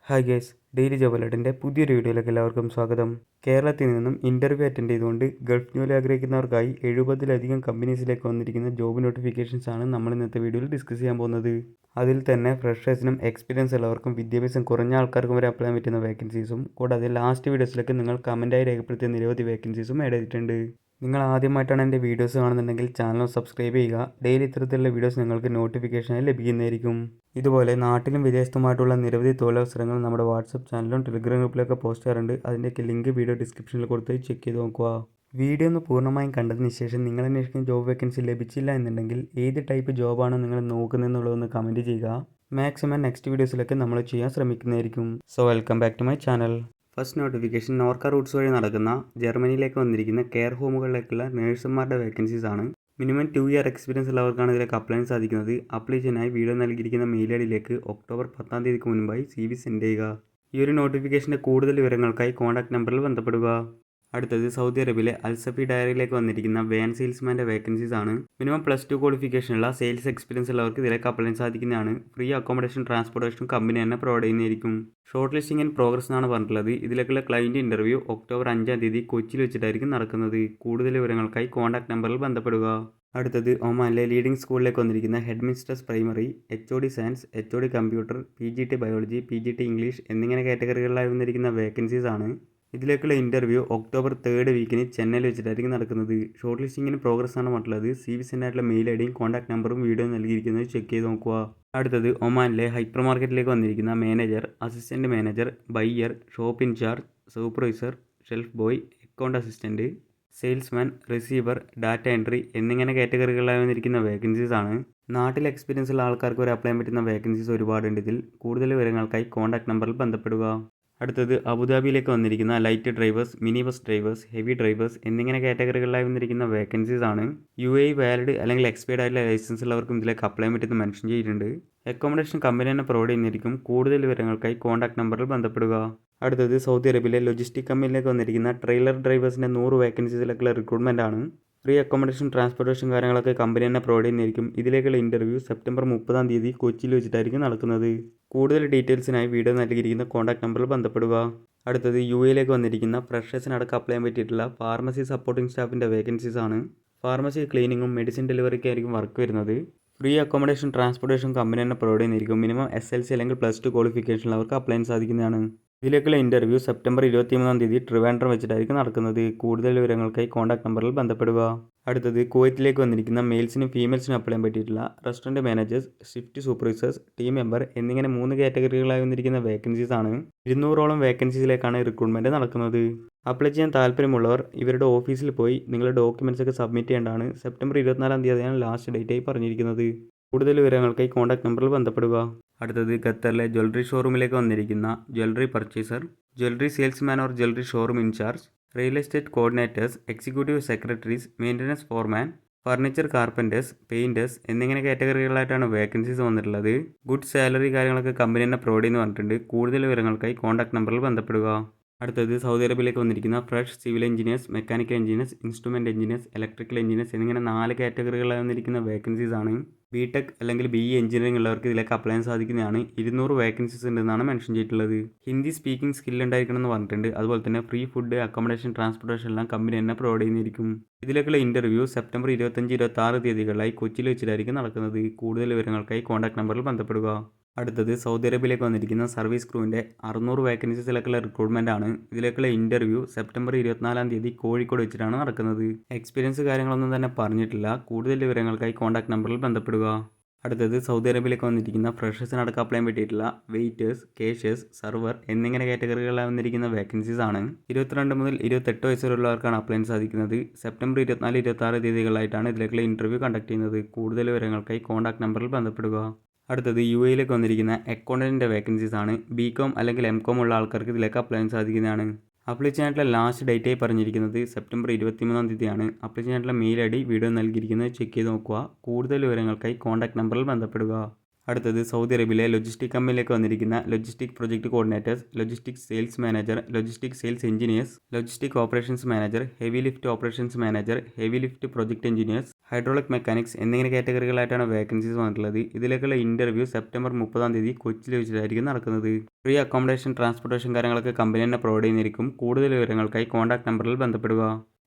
Hi guys, daily job അലേർട്ടിൻ്റെ പുതിയൊരു വീഡിയോയിലേക്ക് എല്ലാവർക്കും സ്വാഗതം. കേരളത്തിൽ നിന്നും ഇൻ്റർവ്യൂ അറ്റൻഡ് ചെയ്തുകൊണ്ട് ഗൾഫ് ജോലി ആഗ്രഹിക്കുന്നവർക്കായി 70-ലധികം കമ്പനീസിലേക്ക് വന്നിരിക്കുന്ന ജോബ് നോട്ടിഫിക്കേഷൻസ് ആണ് നമ്മൾ ഇന്നത്തെ വീഡിയോയിൽ ഡിസ്കസ് ചെയ്യാൻ പോകുന്നത്. അതിൽ തന്നെ ഫ്രഷേഴ്സിനും എക്സ്പീരിയൻസ് ഉള്ളവർക്കും വിദ്യാഭ്യാസം കുറഞ്ഞ ആൾക്കാർക്കും വരെ അപ്ലൈ ചെയ്യാൻ പറ്റുന്ന വേക്കൻസീസും കൂടാതെ ലാസ്റ്റ് വീഡിയോസിലേക്ക് നിങ്ങൾ കമൻറ്റായി രേഖപ്പെടുത്തിയ നിരവധി വേക്കൻസീസും ആഡ് ചെയ്തിട്ടുണ്ട്. നിങ്ങൾ ആദ്യമായിട്ടാണ് എൻ്റെ വീഡിയോസ് കാണുന്നുണ്ടെങ്കിൽ ചാനൽ സബ്സ്ക്രൈബ് ചെയ്യുക. ഡെയിലി ഇത്തരത്തിലുള്ള വീഡിയോസ് നിങ്ങൾക്ക് നോട്ടിഫിക്കേഷനായി ലഭിക്കുന്നതായിരിക്കും. ഇതുപോലെ നാട്ടിലും വിദേശത്തുമായിട്ടുള്ള നിരവധി തൊഴിലവസരങ്ങൾ നമ്മുടെ വാട്സപ്പ് ചാനലിലും ടെലിഗ്രാം ഗ്രൂപ്പിലൊക്കെ പോസ്റ്റ് ചെയ്യാറുണ്ട്. അതിൻ്റെയൊക്കെ ലിങ്ക് വീഡിയോ ഡിസ്ക്രിപ്ഷനിൽ കൊടുത്ത് ചെക്ക് ചെയ്ത് നോക്കുക. വീഡിയോ ഒന്ന് പൂർണ്ണമായും കണ്ടതിന് ശേഷം നിങ്ങൾ അന്വേഷിക്കുന്ന ജോബ് വേക്കൻസി ലഭിച്ചില്ല എന്നുണ്ടെങ്കിൽ ഏത് ടൈപ്പ് ജോബാണ് നിങ്ങൾ നോക്കുന്നതെന്നുള്ളതൊന്ന് കമൻറ്റ് ചെയ്യുക. മാക്സിമം നെക്സ്റ്റ് വീഡിയോസിലൊക്കെ നമ്മൾ ചെയ്യാൻ ശ്രമിക്കുന്നതായിരിക്കും. So welcome back to my channel. First notification NORKA Roots വഴി നടക്കുന്ന ജർമ്മനിയിലേക്ക് വന്നിരിക്കുന്ന കെയർ ഹോമുകളിലേക്കുള്ള നഴ്സുമാരുടെ വേക്കൻസീസ് ആണ്. മിനിമം 2 ഇയർ എക്സ്പീരിയൻസ് ഉള്ളവർക്കാണ് ഇതിലേക്ക് അപ്ലൈ ചെയ്യാൻ സാധിക്കുന്നത്. അപ്ലൈ ചെയ്യാനായി വീഡിയോ നൽകിയിരിക്കുന്ന മെയിൽ ഐഡിയിലേക്ക് ഒക്ടോബർ 10-ാം തീയതിക്ക് മുൻപായി CV സെൻഡ് ചെയ്യുക. ഈ ഒരു നോട്ടിഫിക്കേഷൻ്റെ കൂടുതൽ വിവരങ്ങൾക്കായി കോൺടാക്ട് നമ്പറിൽ ബന്ധപ്പെടുക. അടുത്തത് സൗദി അറേബ്യയിലെ അൽസഫി ഡയറിയിലേക്ക് വന്നിരിക്കുന്ന വാൻ സെയിൽസ്മാൻ്റെ വേക്കൻസീസ് ആണ്. മിനിമം +2 ക്വാളിഫിക്കേഷനുള്ള സെയിൽസ് എക്സ്പീരിയൻസ് ഉള്ളവർക്ക് ഇതിലേക്ക് അപ്ലൈ ചെയ്യാൻ സാധിക്കുന്നതാണ്. ഫ്രീ അക്കോമഡേഷൻ ട്രാൻസ്പോർട്ടേഷൻ കമ്പനി തന്നെ പ്രൊവൈഡ് ചെയ്യുന്നതായിരിക്കും. ഷോർട്ട് ലിസ്റ്റിംഗ് ഇൻ പ്രോഗ്രസ് എന്നാണ് പറഞ്ഞിട്ടുള്ളത്. ഇതിലേക്കുള്ള ക്ലയൻറ്റ് ഇൻ്റർവ്യൂ ഒക്ടോബർ 5-ാം തീയതി കൊച്ചിയിൽ വെച്ചിട്ടായിരിക്കും നടക്കുന്നത്. കൂടുതൽ വിവരങ്ങൾക്കായി കോൺടാക്ട് നമ്പറിൽ ബന്ധപ്പെടുക. അടുത്തത് ഒമാനിലെ ലീഡിംഗ് സ്കൂളിലേക്ക് വന്നിരിക്കുന്ന head mistress primary, HOD science, HOD computer, PGT biology, PGT English എന്നിങ്ങനെ കാറ്റഗറികളിലായി വന്നിരിക്കുന്ന വേക്കൻസീസ് ആണ്. ഇതിലേക്കുള്ള ഇൻ്റർവ്യൂ ഒക്ടോബർ 3rd വീക്കിന് ചെന്നൈയിൽ വെച്ചിട്ടായിരിക്കും നടക്കുന്നത്. ഷോർട്ട് ലിസ്റ്റിംഗിന് പ്രോഗ്രസ് ആണ് പറഞ്ഞിട്ടുള്ളത്. CV സെൻഡ് ആയിട്ടുള്ള മെയിൽ ഐഡിയും കോൺടാക്ട് നമ്പറും വീഡിയോ നൽകിയിരിക്കുന്നത് ചെക്ക് ചെയ്ത് നോക്കുക. അടുത്തത് ഒമാനിലെ ഹൈപ്പർ മാർക്കറ്റിലേക്ക് വന്നിരിക്കുന്ന manager, assistant manager, buyer, shop incharge, supervisor, shelf boy, account assistant, salesman, receiver, data entry എന്നിങ്ങനെ കാറ്റഗറികളിലായി വന്നിരിക്കുന്ന വേക്കൻസീസ് ആണ്. നാട്ടിൽ എക്സ്പീരിയൻസ് ഉള്ള ആൾക്കാർക്ക് വരെ അപ്ലൈ ചെയ്യാൻ പറ്റുന്ന വേക്കൻസീസ് ഒരുപാടുണ്ട്. ഇതിൽ കൂടുതൽ വിവരങ്ങൾക്കായി കോൺടാക്ട് നമ്പറിൽ ബന്ധപ്പെടുക. അടുത്തത് അബുദാബിയിലേക്ക് വന്നിരിക്കുന്ന light drivers, mini bus drivers, heavy drivers എന്നിങ്ങനെ കാറ്റഗറികളിലായി വന്നിരിക്കുന്ന വേക്കൻസീസ് ആണ്. UAE വാലിഡ് അല്ലെങ്കിൽ എക്സ്പയർഡ് ആയിട്ടുള്ള ലൈസൻസ് ഉള്ളവർക്കും ഇതിലേക്ക് അപ്ലൈ ചെയ്യാൻ പറ്റുന്ന മെൻഷൻ ചെയ്തിട്ടുണ്ട്. അക്കോമഡേഷൻ കമ്പനി തന്നെ പ്രൊവൈഡ് ചെയ്യുന്നതായിരിക്കും. കൂടുതൽ വിവരങ്ങൾക്കായി കോൺടാക്ട് നമ്പറിൽ ബന്ധപ്പെടുക. അടുത്തത് സൗദി അറേബ്യയിലെ ലോജിസ്റ്റിക് കമ്പനിയിലേക്ക് വന്നിരിക്കുന്ന ട്രെയിലർ ഡ്രൈവേഴ്സിൻ്റെ 100 വേക്കൻസീസിലേക്കുള്ള റിക്രൂട്ട്മെൻ്റ് ആണ്. ഫ്രീ അക്കോമഡേഷൻ ട്രാൻസ്പോർട്ടേഷൻ കാര്യങ്ങളൊക്കെ കമ്പനി തന്നെ പ്രൊവൈഡ് ചെയ്യുന്നതായിരിക്കും. ഇതിലേക്കുള്ള ഇൻ്റർവ്യൂ സെപ്റ്റംബർ 30-ാം തീയതി കൊച്ചിയിൽ വെച്ചിട്ടായിരിക്കും നടക്കുന്നത്. കൂടുതൽ ഡീറ്റെയിൽസിനായി വീഡിയോ നൽകിയിരിക്കുന്ന കോൺടാക്ട് നമ്പറിൽ ബന്ധപ്പെടുക. അടുത്തത് UAEയിലേക്ക് വന്നിരിക്കുന്ന ഫ്രഷേഴ്സിനടക്കം അപ്ലൈ ചെയ്യാൻ പറ്റിയിട്ടുള്ള ഫാർമസി സപ്പോർട്ടിംഗ് സ്റ്റാഫിൻ്റെ വേക്കൻസീസ് ആണ്. ഫാർമസി ക്ലീനിങ്ങും മെഡിസിൻ ഡെലിവറിക്ക് ആയിരിക്കും വർക്ക് വരുന്നത്. ഫ്രീ അക്കോമഡേഷൻ ട്രാൻസ്പോർട്ടേഷൻ കമ്പനി തന്നെ പ്രൊവൈഡ് ചെയ്യുന്നതായിരിക്കും. മിനിമം SLC അല്ലെങ്കിൽ +2 ക്വാളിഫിക്കേഷൻ അവർക്ക് അപ്ലൈ ചെയ്യാൻ സാധിക്കുന്നതാണ്. ഇതിലേക്കുള്ള ഇൻ്റർവ്യൂ സെപ്റ്റംബർ 23-ാം തീയതി ട്രിവാൻഡ്രം വെച്ചിട്ടായിരിക്കും നടക്കുന്നത്. കൂടുതൽ വിവരങ്ങൾക്കായി കോൺടാക്ട് നമ്പറിൽ ബന്ധപ്പെടുക. അടുത്തത് കുവൈറ്റിലേക്ക് വന്നിരിക്കുന്ന മെയിൽസിനും ഫീമെയിൽസിനും അപ്ലൈ ചെയ്യാൻ പറ്റിയിട്ടുള്ള restaurant managers, shift supervisors, team member എന്നിങ്ങനെ 3 കാറ്റഗറികളായി വന്നിരിക്കുന്ന വേക്കൻസീസ് ആണ്. 200ഓളം വേക്കൻസീസിലേക്കാണ് റിക്രൂട്ട്മെൻറ്റ് നടക്കുന്നത്. അപ്ലൈ ചെയ്യാൻ താല്പര്യമുള്ളവർ ഇവരുടെ ഓഫീസിൽ പോയി നിങ്ങളുടെ ഡോക്യുമെൻറ്റ്സ് ഒക്കെ സബ്മിറ്റ് ചെയ്യേണ്ടതാണ്. സെപ്റ്റംബർ 24-ാം തീയതിയാണ് ലാസ്റ്റ് ഡേറ്റായി പറഞ്ഞിരിക്കുന്നത്. കൂടുതൽ വിവരങ്ങൾക്കായി കോൺടാക്ട് നമ്പറിൽ ബന്ധപ്പെടുക. അടുത്തത് ഖത്തറിലെ ജ്വല്ലറി ഷോറൂമിലേക്ക് വന്നിരിക്കുന്ന jewellery purchaser, jewellery salesman or jewellery showroom incharge, real estate coordinators, executive secretaries, maintenance foreman, furniture carpenters, painters എന്നിങ്ങനെ കാറ്റഗറികളായിട്ടാണ് വേക്കൻസീസ് വന്നിട്ടുള്ളത്. ഗുഡ് സാലറി കാര്യങ്ങളൊക്കെ കമ്പനി തന്നെ പ്രൊവൈഡ് ചെയ്യുന്നു പറഞ്ഞിട്ടുണ്ട്. കൂടുതൽ വിവരങ്ങൾക്കായി കോൺടാക്ട് നമ്പറിൽ ബന്ധപ്പെടുക. അടുത്തത് സൗദി അറേബ്യയിലേക്ക് വന്നിരിക്കുന്ന fresh civil engineers, mechanical engineers, instrument engineers, electrical engineers എന്നിങ്ങനെ 4 കാറ്റഗറികളായി വന്നിരിക്കുന്ന വേക്കൻസീസ് ആണ്. BTech അല്ലെങ്കിൽ BE എഞ്ചിനീയറിംഗ് ഉള്ളവർക്ക് ഇതിലേക്ക് അപ്ലൈ ചെയ്യാൻ സാധിക്കുന്നതാണ്. 200 വേക്കൻസീസ് ഉണ്ടെന്നാണ് മെൻഷൻ ചെയ്തിട്ടുള്ളത്. ഹിന്ദി സ്പീക്കിംഗ് സ്കിൽ ഉണ്ടായിരിക്കണം എന്ന് പറഞ്ഞിട്ടുണ്ട്. അതുപോലെ തന്നെ ഫ്രീ ഫുഡ്, അക്കോമഡേഷൻ, ട്രാൻസ്പോർട്ടേഷൻ എല്ലാം കമ്പനി തന്നെ പ്രൊവൈഡ് ചെയ്യുന്നതായിരിക്കും. ഇതിലേക്കുള്ള ഇൻ്റർവ്യൂ സെപ്റ്റംബർ 25-26 തീയതികളിലായി കൊച്ചിയിൽ വെച്ചിട്ടായിരിക്കും നടക്കുന്നത്. കൂടുതൽ വിവരങ്ങൾക്കായി കോൺടാക്ട് നമ്പറിൽ ബന്ധപ്പെടുക. അടുത്തത് സൗദി അറേബ്യയിലേക്ക് വന്നിരിക്കുന്ന സർവീസ് ക്രൂവിൻ്റെ 600 വേക്കൻസീസിലേക്കുള്ള റിക്രൂട്ട്മെൻ്റ് ആണ്. ഇതിലേക്കുള്ള ഇൻ്റർവ്യൂ സെപ്റ്റംബർ 24-ാം തീയതി കോഴിക്കോട് വെച്ചിട്ടാണ് നടക്കുന്നത്. എക്സ്പീരിയൻസ് കാര്യങ്ങളൊന്നും തന്നെ പറഞ്ഞിട്ടില്ല. കൂടുതൽ വിവരങ്ങൾക്കായി കോൺടാക്ട് നമ്പറിൽ ബന്ധപ്പെടുക. അടുത്തത് സൗദി അറേബ്യയിലേക്ക് വന്നിരിക്കുന്ന ഫ്രഷേഴ്സിനടക്കം അപ്ലൈ ചെയ്യാൻ പറ്റിയിട്ടുള്ള വെയിറ്റേഴ്സ്, കേഷ്യേഴ്സ്, സർവർ എന്നിങ്ങനെ കാറ്റഗറികളിലായി വന്നിരിക്കുന്ന വേക്കൻസീസ് ആണ്. 22 മുതൽ 28 വയസ്സ് വരെയുള്ളവർക്കാണ് അപ്ലൈ ചെയ്യാൻ സാധിക്കുന്നത്. സെപ്റ്റംബർ 24-26 തീയതികളായിട്ടാണ് ഇതിലേക്കുള്ള ഇൻ്റർവ്യൂ കണ്ടക്ട് ചെയ്യുന്നത്. കൂടുതൽ വിവരങ്ങൾക്കായി കോൺടാക്ട് നമ്പറിൽ ബന്ധപ്പെടുക. അടുത്തത് UAEയിലേക്ക് വന്നിരിക്കുന്ന അക്കൗണ്ടൻറ്റിൻ്റെ വേക്കൻസീസ് ആണ്. BCom അല്ലെങ്കിൽ MCom ഉള്ള ആൾക്കാർക്ക് ഇതിലേക്ക് അപ്ലൈ ചെയ്യാൻ സാധിക്കുന്നതാണ്. അപ്ലൈ ചെയ്യാനായിട്ടുള്ള ലാസ്റ്റ് ഡേറ്റായി പറഞ്ഞിരിക്കുന്നത് സെപ്റ്റംബർ 23-ാം തീയതിയാണ്. അപ്ലൈ ചെയ്യാനായിട്ടുള്ള മെയിൽ ID വീഡിയോ നൽകിയിരിക്കുന്നത് ചെക്ക് ചെയ്ത് നോക്കുക. കൂടുതൽ വിവരങ്ങൾക്കായി കോൺടാക്ട് നമ്പറിൽ ബന്ധപ്പെടുക. അടുത്തത് സൗദി അറേബ്യയിലെ ലോജിസ്റ്റിക് കമ്പനിയിലേക്ക് വന്നിരിക്കുന്ന logistic project coordinators, logistic sales manager, logistic sales engineers, logistic operations manager, heavy lift operations manager, heavy lift project engineers, hydraulic mechanics എന്നിങ്ങനെ കാറ്റഗറികളായിട്ടാണ് വേക്കൻസീസ് വന്നിട്ടുള്ളത്. ഇതിലേക്കുള്ള ഇന്റർവ്യൂ സെപ്റ്റംബർ 30 കൊച്ചിയിൽ വെച്ചിട്ടായിരിക്കും നടക്കുന്നത്. ഫ്രീ അക്കോമഡേഷൻ, ട്രാൻസ്പോർട്ടേഷൻ കാര്യങ്ങളൊക്കെ കമ്പനി തന്നെ പ്രൊവൈഡ് ചെയ്യുന്നതായിരിക്കും. കൂടുതൽ വിവരങ്ങൾക്കായി കോൺടാക്ട് നമ്പറിൽ ബന്ധപ്പെടുക.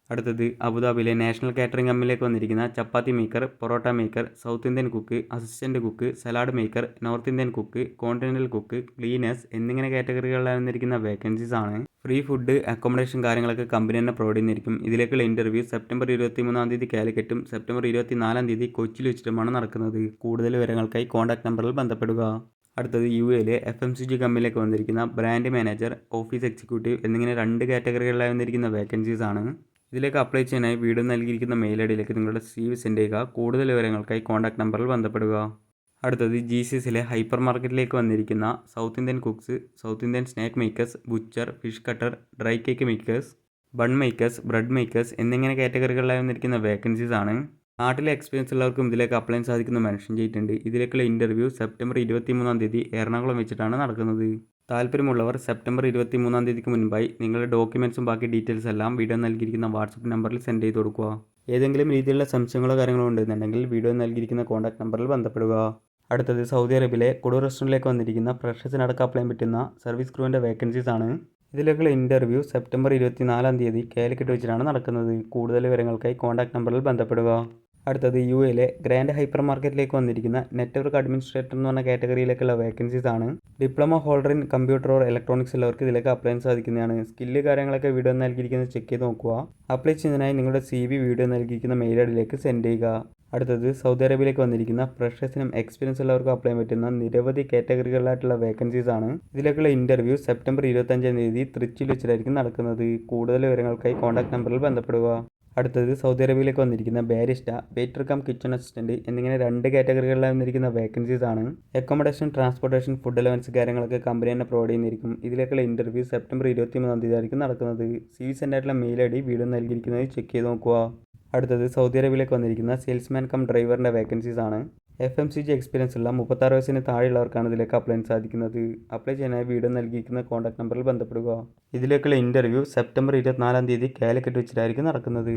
അടുത്തത് അബുദാബിയിലെ നാഷണൽ കാറ്ററിംഗ് കമ്പനിയിലേക്ക് വന്നിരിക്കുന്ന chapati maker, parotta maker, south Indian cook, assistant cook, salad maker, north Indian cook, continental cook, cleaners എന്നിങ്ങനെ കാറ്റഗറികളിലായി വന്നിരിക്കുന്ന വേക്കൻസീസ് ആണ്. ഫ്രീ ഫുഡ്, അക്കോമഡേഷൻ കാര്യങ്ങളൊക്കെ കമ്പനി തന്നെ പ്രൊവൈഡ് ചെയ്യുന്നതായിരിക്കും. ഇതിലേക്കുള്ള ഇന്റർവ്യൂ സെപ്റ്റംബർ 23 കാലിക്കറ്റും സെപ്റ്റംബർ 24 കൊച്ചിയിൽ വെച്ചിട്ടുമാണ് നടക്കുന്നത്. കൂടുതൽ വിവരങ്ങൾക്കായി കോൺടാക്ട് നമ്പറിൽ ബന്ധപ്പെടുക. അടുത്തത് UAE FMCG കമ്പനിയിലേക്ക് വന്നിരിക്കുന്ന ബ്രാൻഡ് മാനേജർ, ഓഫീസ് എക്സിക്യൂട്ടീവ് എന്നിങ്ങനെ 2 കാറ്റഗറികളിലായി വന്നിരിക്കുന്ന വേക്കൻസീസ് ആണ്. ഇതിലേക്ക് അപ്ലൈ ചെയ്യാനായി വീഡിയോ നൽകിയിരിക്കുന്ന മെയിൽ ഐഡിയിലേക്ക് നിങ്ങളുടെ CV സെൻഡ് ചെയ്യുക. കൂടുതൽ വിവരങ്ങൾക്കായി കോൺടാക്ട് നമ്പറിൽ ബന്ധപ്പെടുക. അടുത്തത് GCSയിലെ ഹൈപ്പർ മാർക്കറ്റിലേക്ക് വന്നിരിക്കുന്ന south Indian cooks, south Indian snack makers, butcher, fish cutter, dry cake makers, bun makers, bread makers എന്നിങ്ങനെ കാറ്റഗറികളിലായി വന്നിരിക്കുന്ന വേക്കൻസീസ് ആണ്. നാട്ടിലെ എക്സ്പീരിയൻസ് ഉള്ളവർക്കും ഇതിലേക്ക് അപ്ലൈ ചെയ്യാൻ സാധിക്കുന്ന മെൻഷൻ ചെയ്തിട്ടുണ്ട്. ഇതിലേക്കുള്ള ഇന്റർവ്യൂ സെപ്റ്റംബർ 23 എറണാകുളം വെച്ചിട്ടാണ് നടക്കുന്നത്. താല്പര്യമുള്ളവർ സെപ്റ്റംബർ 23 മുൻപായി നിങ്ങളുടെ ഡോക്യുമെൻറ്റ്സും ബാക്കി ഡീറ്റെയിൽസ് എല്ലാം വീഡിയോ നൽകിയിരിക്കുന്ന വാട്സപ്പ് നമ്പറിൽ സെൻഡ് ചെയ്ത് കൊടുക്കുക. ഏതെങ്കിലും രീതിയിലുള്ള സംശയങ്ങളോ കാര്യങ്ങളോ ഉണ്ടെന്നുണ്ടെങ്കിൽ വീഡിയോ നൽകിയിരിക്കുന്ന കോൺടാക്ട് നമ്പറിൽ ബന്ധപ്പെടുക. അടുത്തത് സൗദി അറേബ്യയിലെ കുടൂർ റെസ്റ്റോറൻറ്റിലേക്ക് വന്നിരിക്കുന്ന ഫ്രഷേഴ്സിനടക്കം അപ്ലൈ ചെയ്യാൻ പറ്റുന്ന സർവീസ് ക്രൂവിൻ്റെ വേക്കൻസീസ് ആണ്. ഇതിലേക്കുള്ള ഇന്റർവ്യൂ സെപ്റ്റംബർ 24 കാലിക്കറ്റ് വെച്ചിട്ടാണ് നടക്കുന്നത്. കൂടുതൽ വിവരങ്ങൾക്കായി കോൺടാക്ട് നമ്പറിൽ ബന്ധപ്പെടുക. അടുത്തത് UAE ഗ്രാൻഡ് ഹൈപ്പർ മാർക്കറ്റിലേക്ക് വന്നിരിക്കുന്ന നെറ്റ്വർക്ക് അഡ്മിനിസ്ട്രേറ്റർ എന്ന് പറഞ്ഞ കാറ്റഗറിയിലേക്കുള്ള വേക്കൻസീസ് ആണ്. Diploma holder in computer or electronics ഉള്ളവർക്ക് ഇതിലേക്ക് അപ്ലൈ ചെയ്യാൻ സാധിക്കുന്നതാണ്. സ്കില്ല് കാര്യങ്ങളൊക്കെ വീഡിയോ നൽകിയിരിക്കുന്നത് ചെക്ക് ചെയ്ത് നോക്കുക. അപ്ലൈ ചെയ്യുന്നതിനായി നിങ്ങളുടെ CV വീഡിയോ നൽകിയിരിക്കുന്ന മെയിൽ ഐഡിയിലേക്ക് സെൻഡ് ചെയ്യുക. അടുത്തത് സൗദി അറേബ്യയിലേക്ക് വന്നിരിക്കുന്ന ഫ്രഷേഴ്സിനും എക്സ്പീരിയൻസ് ഉള്ളവർക്കും അപ്ലൈ ചെയ്യാൻ പറ്റുന്ന നിരവധി കാറ്റഗറികളായിട്ടുള്ള വേക്കൻസീസ് ആണ്. ഇതിലേക്കുള്ള ഇന്റർവ്യൂ സെപ്റ്റംബർ 25 തൃച്ചിയിൽ വെച്ചിട്ടായിരിക്കും നടക്കുന്നത്. കൂടുതൽ വിവരങ്ങൾക്കായി കോൺടാക്ട് നമ്പറിൽ ബന്ധപ്പെടുക. അടുത്തത് സൗദി അറേബ്യയിലേക്ക് വന്നിരിക്കുന്ന barista, waiter cum kitchen assistant എന്നിങ്ങനെ 2 കാറ്റഗറികളിലായി വന്നിരിക്കുന്ന വേക്കൻസീസ് ആണ്. അക്കോമഡേഷൻ, ട്രാൻസ്പോർട്ടേഷൻ, ഫുഡ് അലവൻസ് കാര്യങ്ങളൊക്കെ കമ്പനി തന്നെ പ്രൊവൈഡ് ചെയ്യുന്നതായിരിക്കും. ഇതിലേക്കുള്ള ഇന്റർവ്യൂ സെപ്റ്റംബർ 23 ആയിരിക്കും നടക്കുന്നത്. CV സെൻഡ് ആയിട്ടുള്ള മെയിൽ ID വീഡിയോ നൽകിയിരിക്കുന്നത് ചെക്ക് ചെയ്ത് നോക്കുക. അടുത്തത് സൗദി അറേബ്യയിലേക്ക് വന്നിരിക്കുന്ന സെയിൽസ്മാൻ കം ഡ്രൈവറിൻ്റെ വേക്കൻസീസ് ആണ്. FMCG എക്സ്പീരിയൻസ് ഉള്ള 36 വയസ്സിന് താഴെയുള്ളവർക്കാണ് ഇതിലേക്ക് അപ്ലൈ ചെയ്യാൻ സാധിക്കുന്നത്. അപ്ലൈ ചെയ്യാനായി വീഡിയോ നൽകിയിരിക്കുന്ന കോൺടാക്ട് നമ്പറിൽ ബന്ധപ്പെടുക. ഇതിലേക്കുള്ള ഇന്റർവ്യൂ സെപ്റ്റംബർ 24 കാലിക്കറ്റ് വെച്ചിട്ടായിരിക്കും നടക്കുന്നത്.